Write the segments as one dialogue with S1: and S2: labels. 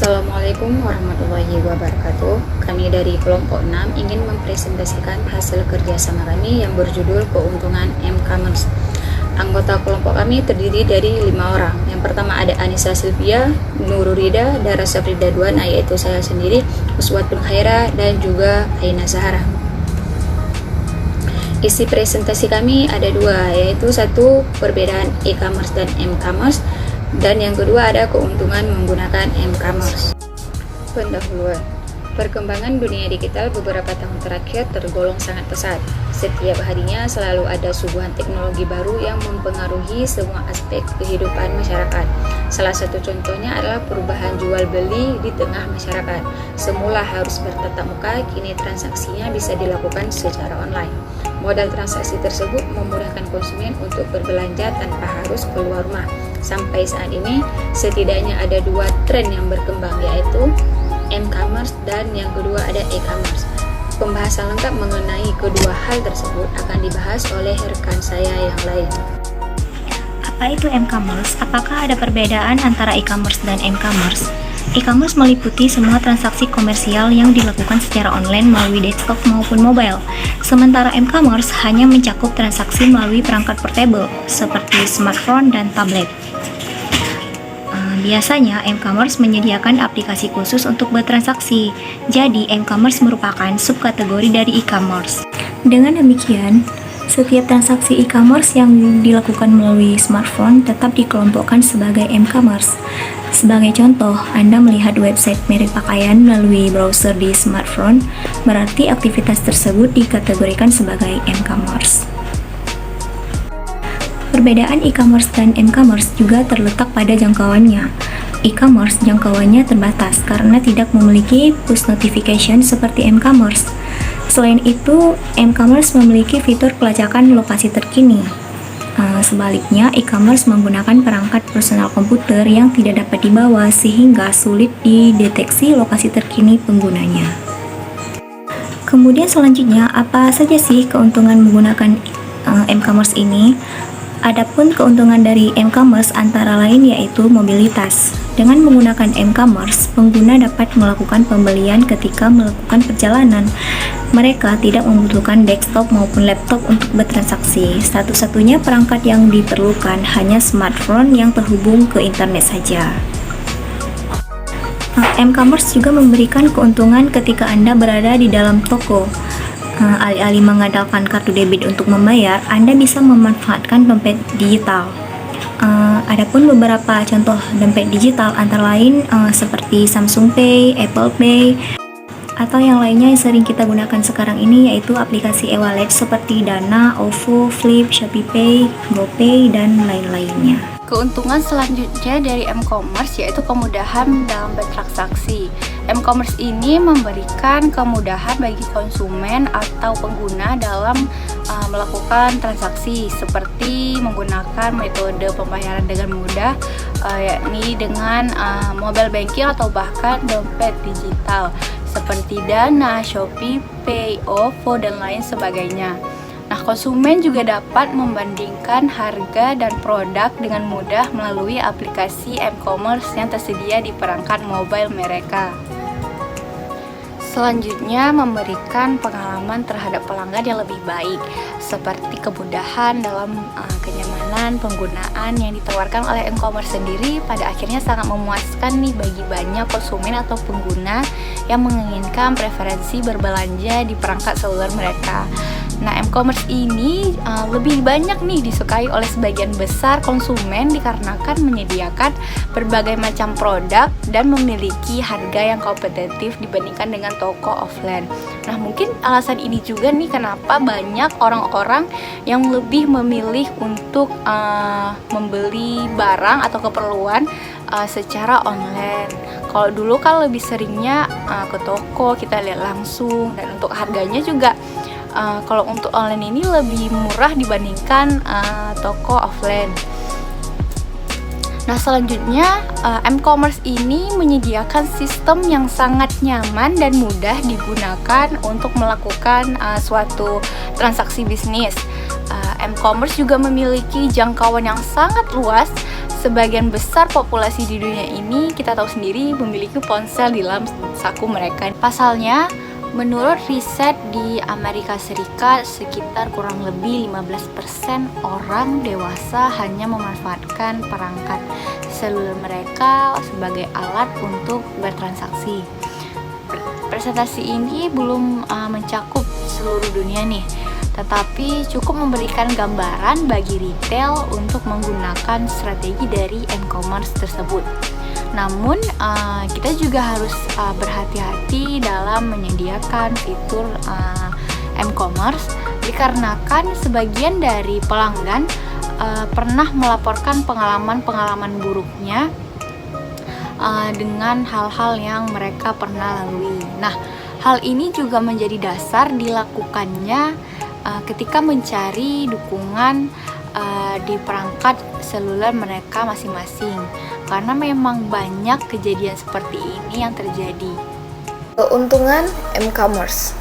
S1: Assalamualaikum warahmatullahi wabarakatuh. Kami dari kelompok 6 ingin mempresentasikan hasil kerjasama kami yang berjudul Keuntungan M-Commerce. Anggota kelompok kami terdiri dari 5 orang. Yang pertama ada Anissa Sylvia, Nururida, Dara Safrida Duana, yaitu saya sendiri, Uswatun Khaira, dan juga Aina Zahara. Isi presentasi kami ada dua, yaitu satu perbedaan e-commerce dan m-commerce, dan yang kedua ada keuntungan menggunakan m-commerce. Pendahuluan. Perkembangan dunia digital beberapa tahun terakhir tergolong sangat pesat. Setiap harinya selalu ada suguhan teknologi baru yang mempengaruhi semua aspek kehidupan masyarakat. Salah satu contohnya adalah perubahan jual beli di tengah masyarakat. Semula harus bertatap muka, kini transaksinya bisa dilakukan secara online. Modal transaksi tersebut memudahkan konsumen untuk berbelanja tanpa harus keluar rumah. Sampai saat ini, setidaknya ada dua tren yang berkembang, yaitu m-commerce dan yang kedua ada e-commerce. Pembahasan lengkap mengenai kedua hal tersebut akan dibahas oleh rekan saya yang lain.
S2: Apa itu m-commerce? Apakah ada perbedaan antara e-commerce dan m-commerce? E-commerce meliputi semua transaksi komersial yang dilakukan secara online melalui desktop maupun mobile. Sementara m-commerce hanya mencakup transaksi melalui perangkat portable seperti smartphone dan tablet. Biasanya, m-commerce menyediakan aplikasi khusus untuk bertransaksi. Jadi, m-commerce merupakan subkategori dari e-commerce. Dengan demikian, setiap transaksi e-commerce yang dilakukan melalui smartphone tetap dikelompokkan sebagai m-commerce. Sebagai contoh, Anda melihat website merek pakaian melalui browser di smartphone, berarti aktivitas tersebut dikategorikan sebagai m-commerce. Perbedaan e-commerce dan m-commerce juga terletak pada jangkauannya. E-commerce jangkauannya terbatas karena tidak memiliki push notification seperti m-commerce. Selain itu, m-commerce memiliki fitur pelacakan lokasi terkini. Sebaliknya, e-commerce menggunakan perangkat personal komputer yang tidak dapat dibawa sehingga sulit dideteksi lokasi terkini penggunanya. Kemudian selanjutnya, apa saja sih keuntungan menggunakan m-commerce ini? Adapun keuntungan dari m-commerce antara lain yaitu mobilitas. Dengan menggunakan m-commerce, pengguna dapat melakukan pembelian ketika melakukan perjalanan. Mereka tidak membutuhkan desktop maupun laptop untuk bertransaksi. Satu-satunya perangkat yang diperlukan hanya smartphone yang terhubung ke internet saja. M-commerce juga memberikan keuntungan ketika Anda berada di dalam toko. Alih-alih mengandalkan kartu debit untuk membayar, Anda bisa memanfaatkan dompet digital. Adapun beberapa contoh dompet digital antara lain seperti Samsung Pay, Apple Pay, atau yang lainnya yang sering kita gunakan sekarang ini yaitu aplikasi e-wallet seperti Dana, OVO, Flip, ShopeePay, GoPay, dan lain-lainnya.
S3: Keuntungan selanjutnya dari m-commerce yaitu kemudahan dalam bertransaksi. M-commerce ini memberikan kemudahan bagi konsumen atau pengguna dalam melakukan transaksi seperti menggunakan metode pembayaran dengan mudah, yakni dengan mobile banking atau bahkan dompet digital seperti Dana, ShopeePay, OVO, dan lain sebagainya. Nah, konsumen juga dapat membandingkan harga dan produk dengan mudah melalui aplikasi m-commerce yang tersedia di perangkat mobile mereka. Selanjutnya, memberikan pengalaman terhadap pelanggan yang lebih baik, seperti kemudahan dalam kenyamanan penggunaan yang ditawarkan oleh m-commerce sendiri pada akhirnya sangat memuaskan nih bagi banyak konsumen atau pengguna yang menginginkan preferensi berbelanja di perangkat seluler mereka. Nah, m-commerce ini lebih banyak nih disukai oleh sebagian besar konsumen dikarenakan menyediakan berbagai macam produk dan memiliki harga yang kompetitif dibandingkan dengan toko offline. Nah, mungkin alasan ini juga nih kenapa banyak orang-orang yang lebih memilih untuk membeli barang atau keperluan secara online. Kalau dulu kan lebih seringnya ke toko kita lihat langsung, dan untuk harganya juga kalau untuk online ini lebih murah dibandingkan toko offline. Nah, selanjutnya m-commerce ini menyediakan sistem yang sangat nyaman dan mudah digunakan untuk melakukan suatu transaksi bisnis. M-commerce juga memiliki jangkauan yang sangat luas sebagian besar populasi di dunia ini kita tahu sendiri memiliki ponsel di dalam saku mereka. Pasalnya, menurut riset di Amerika Serikat, sekitar kurang lebih 15% orang dewasa hanya memanfaatkan perangkat seluler mereka sebagai alat untuk bertransaksi. Presentasi ini belum mencakup seluruh dunia nih, tetapi cukup memberikan gambaran bagi retail untuk menggunakan strategi dari m-commerce tersebut. Namun, kita juga harus berhati-hati dalam menyediakan fitur m-commerce dikarenakan sebagian dari pelanggan pernah melaporkan pengalaman-pengalaman buruknya dengan hal-hal yang mereka pernah lalui. Nah, hal ini juga menjadi dasar dilakukannya ketika mencari dukungan di perangkat seluler mereka masing-masing, karena memang banyak kejadian seperti ini yang terjadi.
S4: Keuntungan m-commerce.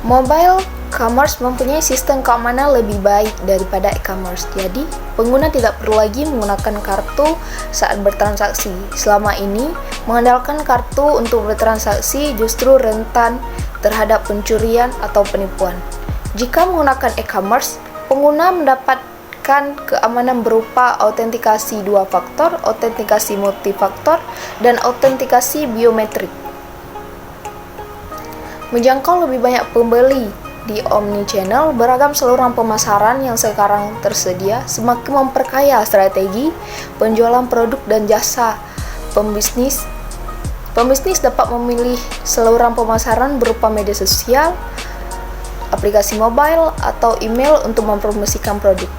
S4: Mobile commerce mempunyai sistem keamanan lebih baik daripada e-commerce. Jadi, pengguna tidak perlu lagi menggunakan kartu saat bertransaksi. Selama ini, mengandalkan kartu untuk bertransaksi justru rentan terhadap pencurian atau penipuan. Jika menggunakan e-commerce, pengguna mendapatkan keamanan berupa autentikasi 2 faktor, autentikasi multifaktor, dan autentikasi biometrik. Menjangkau lebih banyak pembeli di omnichannel, beragam saluran pemasaran yang sekarang tersedia semakin memperkaya strategi penjualan produk dan jasa pembisnis. Pembisnis dapat memilih saluran pemasaran berupa media sosial, aplikasi mobile, atau email untuk mempromosikan produk.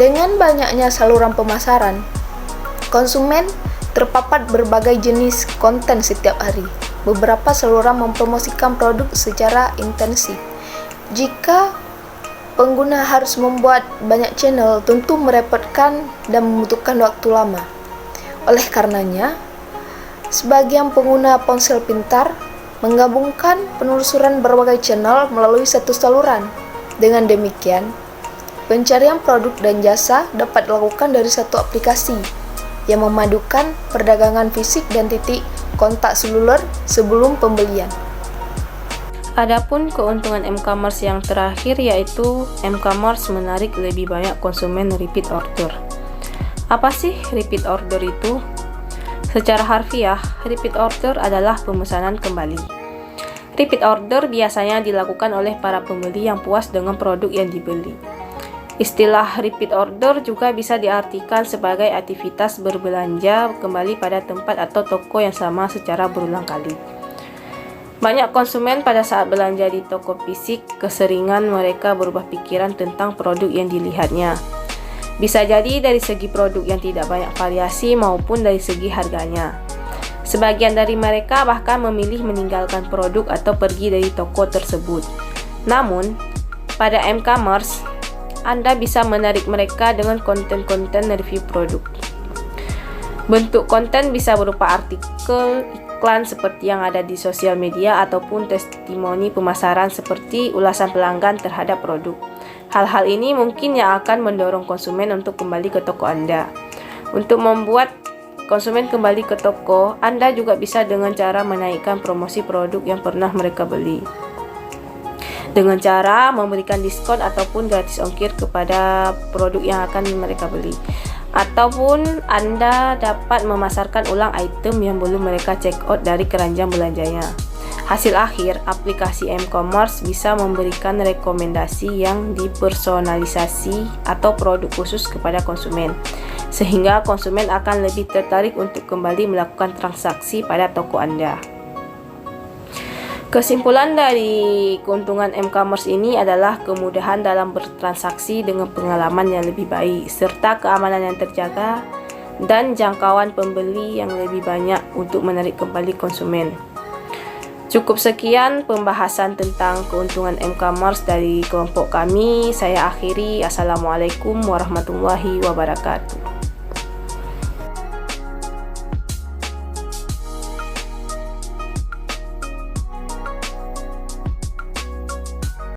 S4: Dengan banyaknya saluran pemasaran, konsumen terpapar berbagai jenis konten setiap hari. Beberapa saluran mempromosikan produk secara intensif. Jika pengguna harus membuat banyak channel, tentu merepotkan dan membutuhkan waktu lama. Oleh karenanya, sebagian pengguna ponsel pintar menggabungkan penelusuran berbagai channel melalui satu saluran. Dengan demikian, pencarian produk dan jasa dapat dilakukan dari satu aplikasi yang memadukan perdagangan fisik dan titik kontak seluler sebelum pembelian.
S5: Adapun keuntungan m-commerce yang terakhir yaitu m-commerce menarik lebih banyak konsumen repeat order. Apa sih repeat order itu? Secara harfiah, repeat order adalah pemesanan kembali. Repeat order biasanya dilakukan oleh para pembeli yang puas dengan produk yang dibeli. Istilah repeat order juga bisa diartikan sebagai aktivitas berbelanja kembali pada tempat atau toko yang sama secara berulang kali. Banyak konsumen pada saat belanja di toko fisik, keseringan mereka berubah pikiran tentang produk yang dilihatnya. Bisa jadi dari segi produk yang tidak banyak variasi maupun dari segi harganya. Sebagian dari mereka bahkan memilih meninggalkan produk atau pergi dari toko tersebut. Namun, pada m-commerce, Anda bisa menarik mereka dengan konten-konten review produk. Bentuk konten bisa berupa artikel, iklan seperti yang ada di sosial media ataupun testimoni pemasaran seperti ulasan pelanggan terhadap produk. Hal-hal ini mungkin yang akan mendorong konsumen untuk kembali ke toko Anda. Untuk membuat konsumen kembali ke toko, Anda juga bisa dengan cara menaikkan promosi produk yang pernah mereka beli. Dengan cara memberikan diskon ataupun gratis ongkir kepada produk yang akan mereka beli. Ataupun Anda dapat memasarkan ulang item yang belum mereka check out dari keranjang belanjanya. Hasil akhir, aplikasi m-commerce bisa memberikan rekomendasi yang dipersonalisasi atau produk khusus kepada konsumen, sehingga konsumen akan lebih tertarik untuk kembali melakukan transaksi pada toko Anda. Kesimpulan dari keuntungan m-commerce ini adalah kemudahan dalam bertransaksi dengan pengalaman yang lebih baik, serta keamanan yang terjaga dan jangkauan pembeli yang lebih banyak untuk menarik kembali konsumen. Cukup sekian pembahasan tentang keuntungan m-commerce dari kelompok kami. Saya akhiri. Assalamualaikum warahmatullahi wabarakatuh.